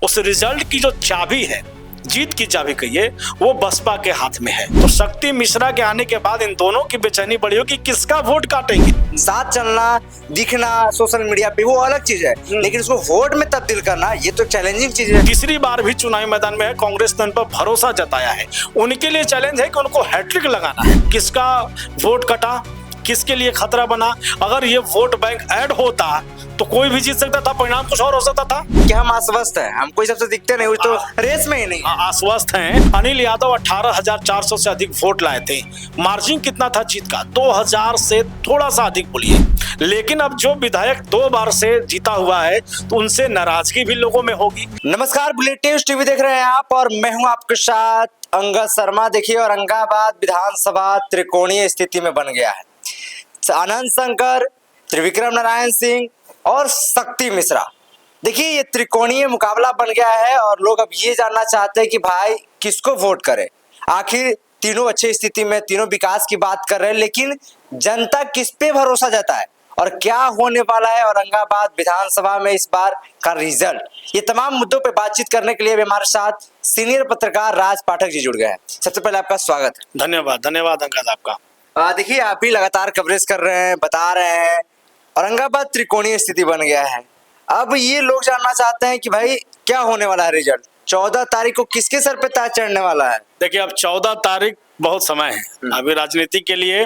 उस रिजल्ट की जो चाबी है, जीत की चाबी कहिए, वो बसपा के हाथ में है। तो शक्ति मिश्रा के आने के बाद इन दोनों की बेचैनी बढ़ी हो कि किसका वोट काटेंगे। साथ चलना, दिखना सोशल मीडिया पे वो अलग चीज है, लेकिन उसको वोट में तब्दील करना ये तो चैलेंजिंग चीज है। तीसरी बार भी चुनावी मैदान में है, कांग्रेस ने उन पर भरोसा जताया है। उनके लिए चैलेंज है कि उनको हैट्रिक लगाना है। किसका वोट कटा, किसके लिए खतरा बना। अगर ये वोट बैंक ऐड होता तो कोई भी जीत सकता था, परिणाम कुछ और हो सकता था। क्या हम आश्वस्त हैं? हम कोई सबसे दिखते नहीं, तो रेस में ही नहीं। आश्वस्त हैं। अनिल यादव 18,400 से अधिक वोट लाए थे। मार्जिन कितना था जीत का? 2,000 से थोड़ा सा अधिक बोलिए। लेकिन अब जो विधायक 2 बार से जीता हुआ है तो उनसे नाराजगी भी लोगों में होगी। नमस्कार, बुलेटिन न्यूज टीवी देख रहे हैं आप और मैं हूं आपके साथ अंगद शर्मा। देखिए, औरंगाबाद विधानसभा त्रिकोणीय स्थिति में बन गया है। आनंद शंकर, त्रिविक्रम नारायण सिंह और शक्ति मिश्रा। देखिए, ये त्रिकोणीय मुकाबला बन गया है और लोग अब ये जानना चाहते हैं कि भाई किसको वोट करें। आखिर तीनों अच्छी स्थिति में, तीनों विकास की बात कर रहे हैं, लेकिन जनता किस पे भरोसा जताए और क्या होने वाला है औरंगाबाद विधानसभा में इस बार का रिजल्ट। ये तमाम मुद्दों पे बातचीत करने के लिए भी हमारे साथ सीनियर पत्रकार राज पाठक जी जुड़ गए हैं। सबसे पहले आपका स्वागत है। धन्यवाद अंगद आपका। देखिए, आप भी लगातार कवरेज कर रहे हैं, बता रहे हैं औरंगाबाद त्रिकोणीय स्थिति बन गया है। अब ये लोग जानना चाहते हैं कि भाई क्या होने वाला है रिजल्ट। 14 तारीख को किसके सर पे ताज चढ़ने वाला है? देखिए, अब 14 तारीख बहुत समय है अभी राजनीति के लिए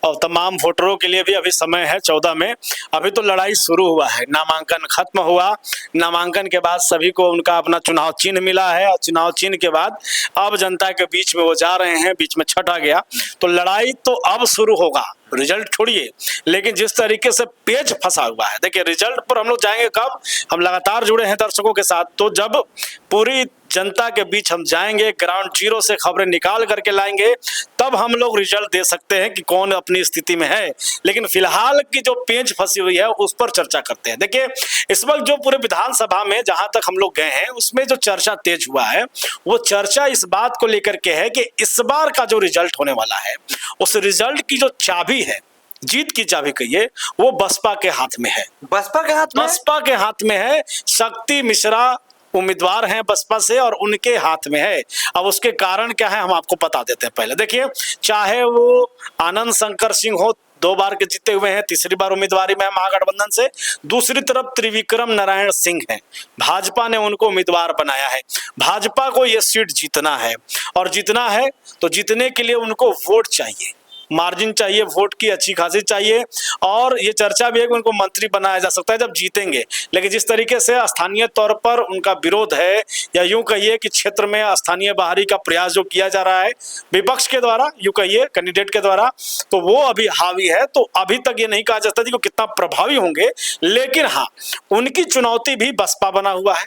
और तमाम वोटरों के लिए भी अभी समय है। 14 में अभी तो लड़ाई शुरू हुआ है। नामांकन खत्म हुआ, नामांकन के बाद सभी को उनका अपना चुनाव चिन्ह मिला है और चुनाव चिन्ह के बाद अब जनता के बीच में वो जा रहे हैं। बीच में छठ आ गया तो लड़ाई तो अब शुरू होगा। रिजल्ट छोड़िए, लेकिन जिस तरीके से पेच फंसा हुआ है, देखिए रिजल्ट पर हम लोग जाएंगे कब। हम लगातार जुड़े हैं दर्शकों के साथ, तो जब पूरी जनता के बीच हम जाएंगे, ग्राउंड जीरो से खबरें निकाल करके लाएंगे, तब हम लोग रिजल्ट दे सकते हैं कि कौन अपनी स्थिति में है। लेकिन फिलहाल की जो पेंच फंसी हुई है उस पर चर्चा करते हैं। देखिए, इस वक्त जो पूरे विधानसभा में जहां तक हम लोग गए हैं उसमें जो चर्चा तेज हुआ है, वो चर्चा इस बात को लेकर के है कि इस बार का जो रिजल्ट होने वाला है, उस रिजल्ट की जो चाबी है, जीत की चाबी कहिए, वो बसपा के हाथ में है। बसपा के हाथ में? बसपा के हाथ में है। शक्ति मिश्रा उम्मीदवार हैं बसपा से और उनके हाथ में है। अब उसके कारण क्या है हम आपको बता देते हैं। पहले देखिए, चाहे वो आनंद शंकर सिंह हो, 2 बार के जीते हुए हैं, तीसरी बार उम्मीदवारी में है महागठबंधन से। दूसरी तरफ त्रिविक्रम नारायण सिंह हैं, भाजपा ने उनको उम्मीदवार बनाया है। भाजपा को ये सीट जीतना है और जीतना है तो जीतने के लिए उनको वोट चाहिए, मार्जिन चाहिए, वोट की अच्छी खासी चाहिए। और ये चर्चा भी है कि उनको मंत्री बनाया जा सकता है जब जीतेंगे। लेकिन जिस तरीके से स्थानीय तौर पर उनका विरोध है, या यूं कहिए कि क्षेत्र में स्थानीय बहाली का प्रयास जो किया जा रहा है विपक्ष के द्वारा, यूं कहिए कैंडिडेट के द्वारा, तो वो अभी हावी है। तो अभी तक ये नहीं कहा जा सकता कि वो कितना प्रभावी होंगे, लेकिन हाँ, उनकी चुनौती भी बसपा बना हुआ है।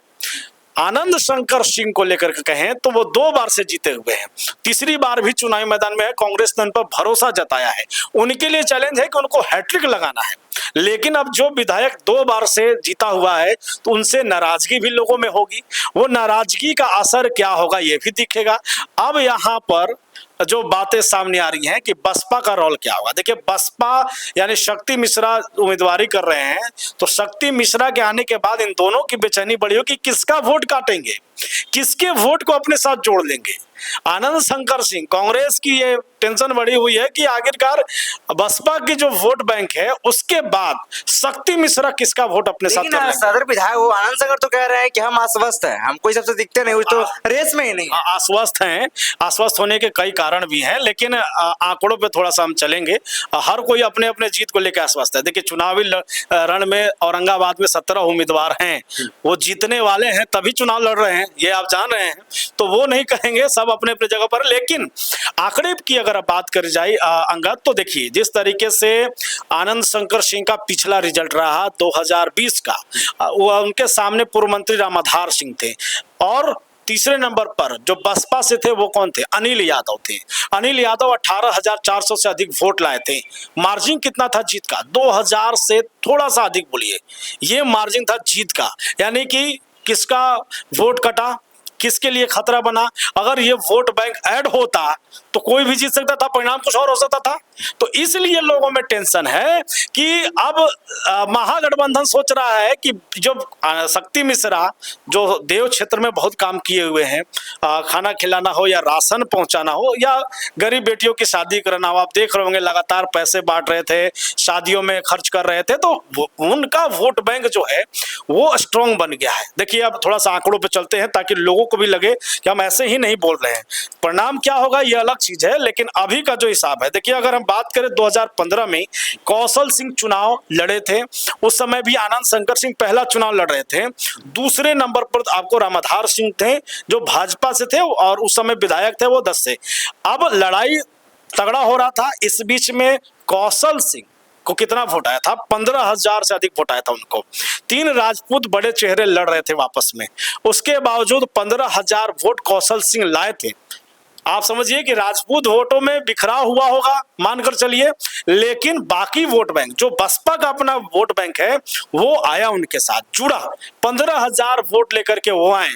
आनंद शंकर सिंह को लेकर के कहें तो वो 2 बार से जीते हुए हैं, तीसरी बार भी चुनावी मैदान में है। कांग्रेस ने उन पर भरोसा जताया है। उनके लिए चैलेंज है कि उनको हैट्रिक लगाना है। लेकिन अब जो विधायक 2 बार से जीता हुआ है तो उनसे नाराजगी भी लोगों में होगी। वो नाराजगी का असर क्या होगा ये भी दिखेगा। अब यहाँ पर जो बातें सामने आ रही हैं कि बसपा का रोल क्या होगा। देखिए, बसपा यानी शक्ति मिश्रा उम्मीदवारी कर रहे हैं, तो शक्ति मिश्रा के आने के बाद इन दोनों की बेचैनी बढ़ी हो कि किसका वोट काटेंगे, किसके वोट को अपने साथ जोड़ लेंगे। आनंद शंकर सिंह, कांग्रेस की ये टेंशन बढ़ी हुई है कि आखिरकार बसपा की जो वोट बैंक है उसके बाद शक्ति मिश्रा किसका वोट अपने साथ कर लेंगे। सदर विधायक वो आनंद शंकर तो कह रहे हैं कि हम आश्वस्त हैं, हम कोई सबसे दिखते नहीं, तो रेस में ही नहीं। आश्वस्त हैं। आश्वस्त होने के कई कारण भी हैं, लेकिन आंकड़ों पे थोड़ा सा हम चलेंगे। हर कोई अपने अपने जीत को लेकर आश्वस्त है। देखिए, चुनावी रण में औरंगाबाद में 17 उम्मीदवार हैं, वो जीतने वाले हैं तभी चुनाव लड़ रहे हैं, ये आप जान रहे हैं। तो वो नहीं कहेंगे, सब अपने अपने जगह पर। लेकिन आंकड़े की अगर बात करी जाए अंगद, तो देखिए जिस तरीके से आनंद शंकर सिंह का पिछला रिजल्ट रहा 2020 का, वो उनके सामने पूर्व मंत्री रामाधार सिंह थे। और तीसरे नंबर पर जो बसपा से थे वो कौन थे? अनिल यादव थे। अनिल यादव 18,400 से अधिक वोट लाए थे। मार्जिन कितना था जीत का? 2,000 से थोड़ा सा अधिक बोलिए, ये मार्जिन था जीत का। यानी कि किसका वोट कटा, किसके लिए खतरा बना। अगर ये वोट बैंक ऐड होता तो कोई भी जीत सकता था, परिणाम कुछ और हो सकता था। तो इसलिए लोगों में टेंशन है कि अब महागठबंधन सोच रहा है कि जो शक्ति मिश्रा जो देव क्षेत्र में बहुत काम किए हुए हैं, खाना खिलाना हो या राशन पहुंचाना हो या गरीब बेटियों की शादी कराना हो, आप देख रहे होंगे लगातार पैसे बांट रहे थे, शादियों में खर्च कर रहे थे, तो उनका वोट बैंक जो है वो स्ट्रांग बन गया है। देखिए अब थोड़ा सा आंकड़ों पे चलते हैं ताकि लोगों को भी लगे कि हम ऐसे ही नहीं बोल रहे हैं। परिणाम क्या होगा ये अलग चीज है, लेकिन अभी का जो हिसाब है, देखिए अगर हम बात करें 2015 में कौशल सिंह चुनाव लड़े थे, उस समय भी आनंद शंकर सिंह पहला चुनाव लड़ रहे थे। दूसरे नंबर पर आपको रामाधार सिंह थे जो भाजपा से थे और उस समय विधायक थे वो 10 से। अब लड़ाई तगड़ा हो रहा था, इस बीच में कौशल सिंह को कितना वोट आया था, 15,000 से अधिक वोट आया था उनको। 3 राजपूत बड़े चेहरे लड़ रहे थे वापस में, उसके बावजूद 15,000 वोट कौशल सिंह लाए थे। आप समझिए कि राजपूत वोटों में बिखराव हुआ होगा, मानकर चलिए, लेकिन बाकी वोट बैंक जो बसपा का अपना वोट बैंक है वो आया उनके साथ, जुड़ा, 15,000 वोट लेकर के वो आए।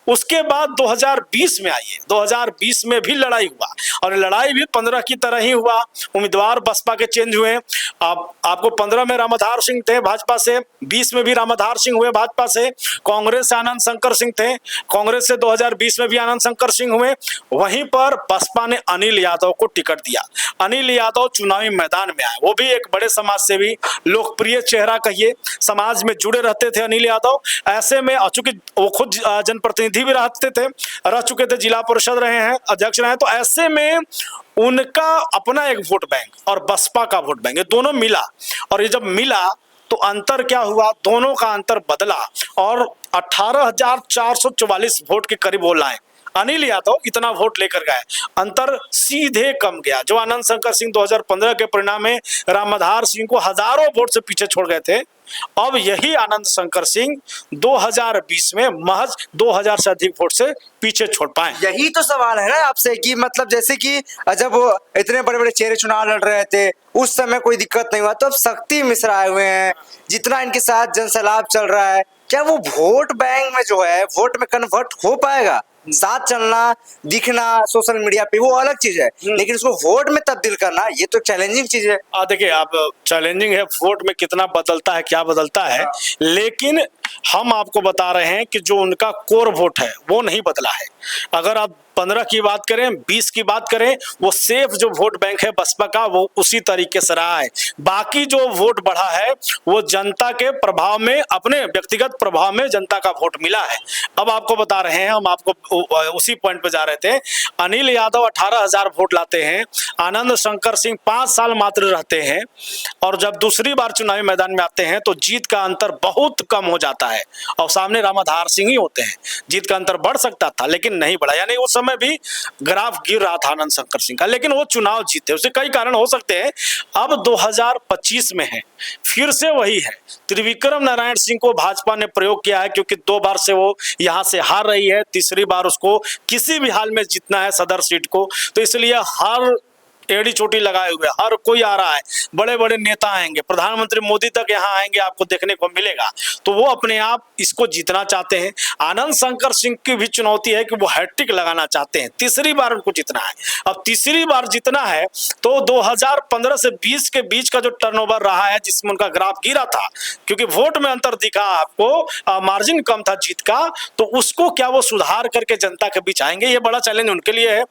उसके बाद 2020 में आइए, 2020 में भी लड़ाई हुआ और लड़ाई भी 15 की तरह ही हुआ। उम्मीदवार बसपा के चेंज हुए। आपको 15 में रामाधार सिंह थे भाजपा से, 20 में भी रामाधार सिंह हुए भाजपा से, कांग्रेस से आनंद शंकर सिंह थे, कांग्रेस से 2020 में भी आनंद शंकर सिंह हुए। वहीं पर बसपा ने अनिल यादव को टिकट दिया। अनिल यादव चुनावी मैदान में आए, वो भी एक बड़े समाज सेवी, लोकप्रिय चेहरा कहिए, समाज में जुड़े रहते थे अनिल यादव। ऐसे में चूंकि वो खुद जनप्रतिनिधि भी रह चुके थे, जिला परिषद रहे हैं, अध्यक्ष रहे हैं, तो ऐसे में उनका अपना एक वोट बैंक और बसपा का वोट बैंक, ये दोनों मिला। और ये जब मिला तो अंतर क्या हुआ, दोनों का अंतर बदला और 18,444 वोट के करीब वो लाए। अनिल यादव इतना वोट लेकर गए, अंतर सीधे कम गया। जो आनंद शंकर सिंह 2015 के परिणाम में रामाधार सिंह को हजारों वोट से पीछे छोड़ गए थे, अब यही आनंद शंकर सिंह 2020 में महज 2,000 से अधिक वोट से पीछे छोड़ पाए। यही तो सवाल है ना आपसे कि मतलब जैसे कि जब वो इतने बड़े बड़े चेहरे चुनाव लड़ रहे थे उस समय कोई दिक्कत नहीं हुआ, तो अब शक्ति मिश्रा आए हुए हैं, जितना इनके साथ जनसैलाब चल रहा है, क्या वो वोट बैंक में जो है वोट में कन्वर्ट हो पाएगा? साथ चलना, दिखना सोशल मीडिया पे वो अलग चीज है, लेकिन उसको वोट में तब्दील करना ये तो चैलेंजिंग चीज है। देखिए आप चैलेंजिंग है, वोट में कितना बदलता है, क्या बदलता है, लेकिन हम आपको बता रहे हैं कि जो उनका कोर वोट है वो नहीं बदला है। अगर आप 15 की बात करें, 20 की बात करें, वो सेफ जो वोट बैंक है बसपा का वो उसी तरीके से रहा है। बाकी जो वोट बढ़ा है वो जनता के प्रभाव में, अपने व्यक्तिगत प्रभाव में जनता का वोट मिला है। अब आपको बता रहे हैं, हम आपको उसी पॉइंट पे जा रहे थे। अनिल यादव 18,000 वोट लाते हैं, आनंद शंकर सिंह 5 साल मात्र रहते हैं और जब दूसरी बार चुनावी मैदान में आते हैं तो जीत का अंतर बहुत कम हो जाता है और सामने रामाधार सिंह ही होते हैं। जीत का अंतर बढ़ सकता था लेकिन नहीं बढ़ा, यानी उस समय भी ग्राफ गिर रहा था आनंद शंकर सिंह का, लेकिन वो चुनाव जीते। उसके कई कारण हो सकते हैं। अब 2025 में है, फिर से वही है, त्रिविक्रम नारायण सिंह को भाजपा ने प्रयोग किया है क्योंकि 2 बार से वो यहां से हार रही है, तीसरी बार उसको किसी भी हाल में जीतना है सदर सीट को, तो इसलिए हर एड़ी चोटी लगाए हुए हर कोई आ रहा है, बड़े बड़े नेता आएंगे, प्रधानमंत्री मोदी तक यहाँ आएंगे, आपको देखने को मिलेगा, तो वो अपने आप इसको जीतना चाहते हैं। आनंद शंकर सिंह की भी चुनौती है कि वो हैट्रिक लगाना चाहते हैं, तीसरी बार उनको जीतना है। अब तीसरी बार जीतना है तो 2015 से 20 के बीच का जो टर्नओवर रहा है जिसमें उनका ग्राफ गिरा था, क्योंकि वोट में अंतर दिखा आपको, मार्जिन कम था जीत का, तो उसको क्या वो सुधार करके जनता के बीच आएंगे, ये बड़ा चैलेंज उनके लिए है।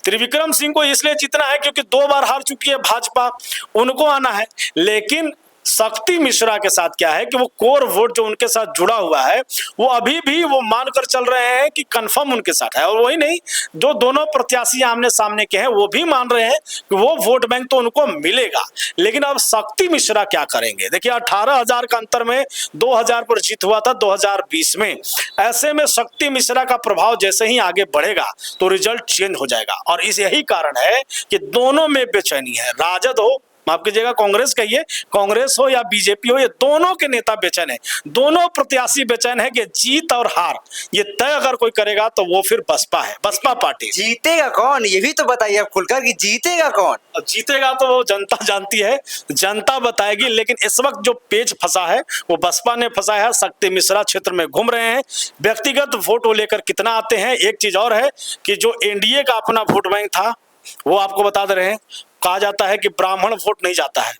त्रिविक्रम सिंह को इसलिए जीतना है क्योंकि 2 बार हार चुकी है भाजपा, उनको आना है। लेकिन शक्ति मिश्रा के साथ क्या है कि वो कोर वोट जो उनके साथ जुड़ा हुआ है वो अभी भी वो मानकर चल रहे हैं कि कंफर्म उनके साथ है, और वही नहीं, जो दोनों प्रत्याशी आमने सामने के हैं वो भी मान रहे हैं कि वो वोट बैंक तो उनको मिलेगा। लेकिन अब शक्ति मिश्रा क्या करेंगे? देखिए 18,000 का अंतर में 2,000 पर जीत हुआ था 2020 में। ऐसे में शक्ति मिश्रा का प्रभाव जैसे ही आगे बढ़ेगा तो रिजल्ट चेंज हो जाएगा, और इस यही कारण है कि दोनों में बेचैनी है, राजद हो माफ कीजिएगा, कांग्रेस कहिए, कांग्रेस हो या बीजेपी हो, ये दोनों के नेता बेचैन है, दोनों प्रत्याशी बेचैन है कि जीत और हार ये तय अगर कोई करेगा तो वो फिर बसपा है, बसपा पार्टी। जीतेगा कौन, ये भी तो बताइए अब खुलकर कि जीतेगा कौन। अब जीतेगा तो वो जनता जानती है, जनता बताएगी, लेकिन इस वक्त जो पेच फंसा है वो बसपा ने फंसा है। शक्ति मिश्रा क्षेत्र में घूम रहे हैं, व्यक्तिगत वोट लेकर कितना आते हैं। एक चीज और है कि जो एनडीए का अपना वोट बैंक था वो आपको बता दे रहे हैं, कहा जाता है कि ब्राह्मण वोट नहीं जाता है,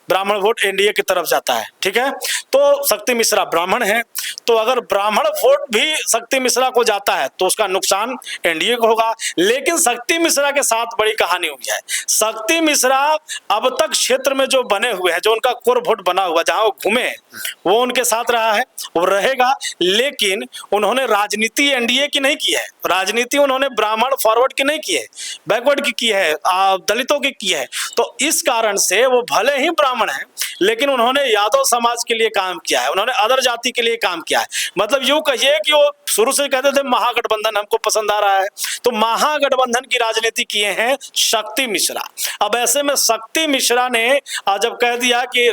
ब्राह्मण वोट एनडीए की तरफ जाता है, ठीक है। तो शक्ति मिश्रा ब्राह्मण है, तो अगर ब्राह्मण वोट भी शक्ति मिश्रा को जाता है तो उसका नुकसान एनडीए को होगा। लेकिन शक्ति मिश्रा के साथ बड़ी कहानी हुई है। शक्ति मिश्रा अब तक क्षेत्र में जो बने हुए हैं, जो उनका कोर वोट बना हुआ, जहां वो घूमे वो उनके साथ रहा है, वो रहेगा। लेकिन उन्होंने राजनीति एनडीए की नहीं की है, राजनीति उन्होंने ब्राह्मण फॉरवर्ड की नहीं की है, बैकवर्ड की है, दलितों की है। तो इस कारण से वो भले ही ब्राह्मण है लेकिन उन्होंने यादव समाज के लिए काम किया है, उन्होंने अदर जाति के लिए काम किया है। मतलब यूं कहिए कि वो शुरू से कहते थे महागठबंधन हमको पसंद आ रहा है, तो महागठबंधन की राजनीति किए हैं शक्ति मिश्रा। अब ऐसे में शक्ति मिश्रा ने जब कह दिया कि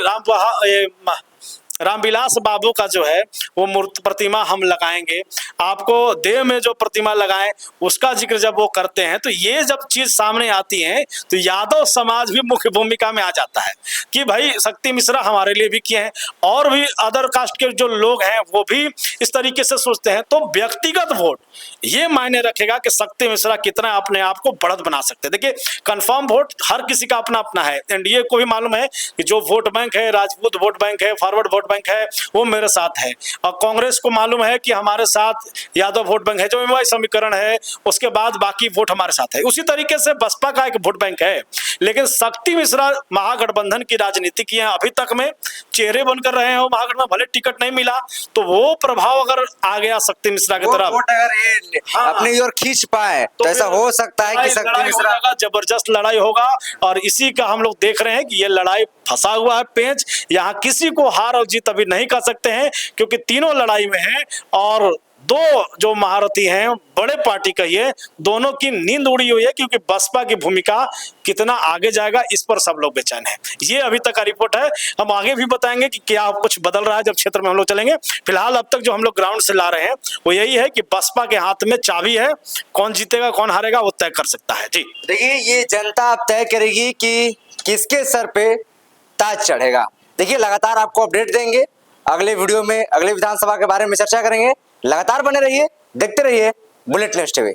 रामविलास बाबू का जो है वो मूर्ति प्रतिमा हम लगाएंगे, आपको देव में जो प्रतिमा लगाएं उसका जिक्र जब वो करते हैं, तो ये जब चीज सामने आती है तो यादव समाज भी मुख्य भूमिका में आ जाता है कि भाई शक्ति मिश्रा हमारे लिए भी किए हैं, और भी अदर कास्ट के जो लोग हैं वो भी इस तरीके से सोचते हैं। तो व्यक्तिगत वोट ये मायने रखेगा कि शक्ति मिश्रा कितना अपने आप को बढ़त बना सकते हैं। देखिए, कंफर्म वोट हर किसी का अपना अपना है, एनडीए को भी मालूम है कि जो वोट बैंक है, राजपूत वोट बैंक है, फॉरवर्ड वोट बैंक है, वो मेरे साथ है, और कांग्रेस को मालूम है कि हमारे साथ यादव वोट बैंक है, जो एमवाई समीकरण है, उसके बाद बाकी वोट हमारे साथ है। उसी तरीके से बसपा का एक वोट बैंक है। लेकिन शक्ति मिश्रा महागठबंधन की राजनीति किए हैं, अभी तक में चेहरे बनकर रहे हैं, महागठबंधन भले टिकट नहीं मिला तो वो प्रभाव अगर आ गया शक्ति मिश्रा की तरफ, वोट अगर ये अपनी ओर खींच पाए तो ऐसा हो सकता है कि शक्ति मिश्रा जबरदस्त लड़ाई होगा। और इसी का हम लोग देख रहे हैं कि ये लड़ाई फंसा हुआ है पेंच, यहाँ किसी को हार और जीत अभी नहीं कर सकते हैं क्योंकि तीनों लड़ाई में हैं, और दो जो महारथी हैं बड़े पार्टी कहिए, दोनों की नींद उड़ी हुई है क्योंकि बसपा की भूमिका कितना आगे जाएगा इस पर सब लोग बेचैन हैं। ये अभी तक का रिपोर्ट है, हम आगे भी बताएंगे कि क्या कुछ बदल रहा है जब क्षेत्र में हम लोग चलेंगे। फिलहाल अब तक जो हम लोग ग्राउंड से ला रहे हैं वो यही है कि बसपा के हाथ में चाबी है, कौन जीतेगा कौन हारेगा वो तय कर सकता है। जी देखिए, ये जनता अब तय करेगी कि किसके सर पे ताज चढ़ेगा। देखिए, लगातार आपको अपडेट देंगे, अगले वीडियो में अगले विधानसभा के बारे में चर्चा करेंगे। लगातार बने रहिए, देखते रहिए बुलेट न्यूज़ टीवी।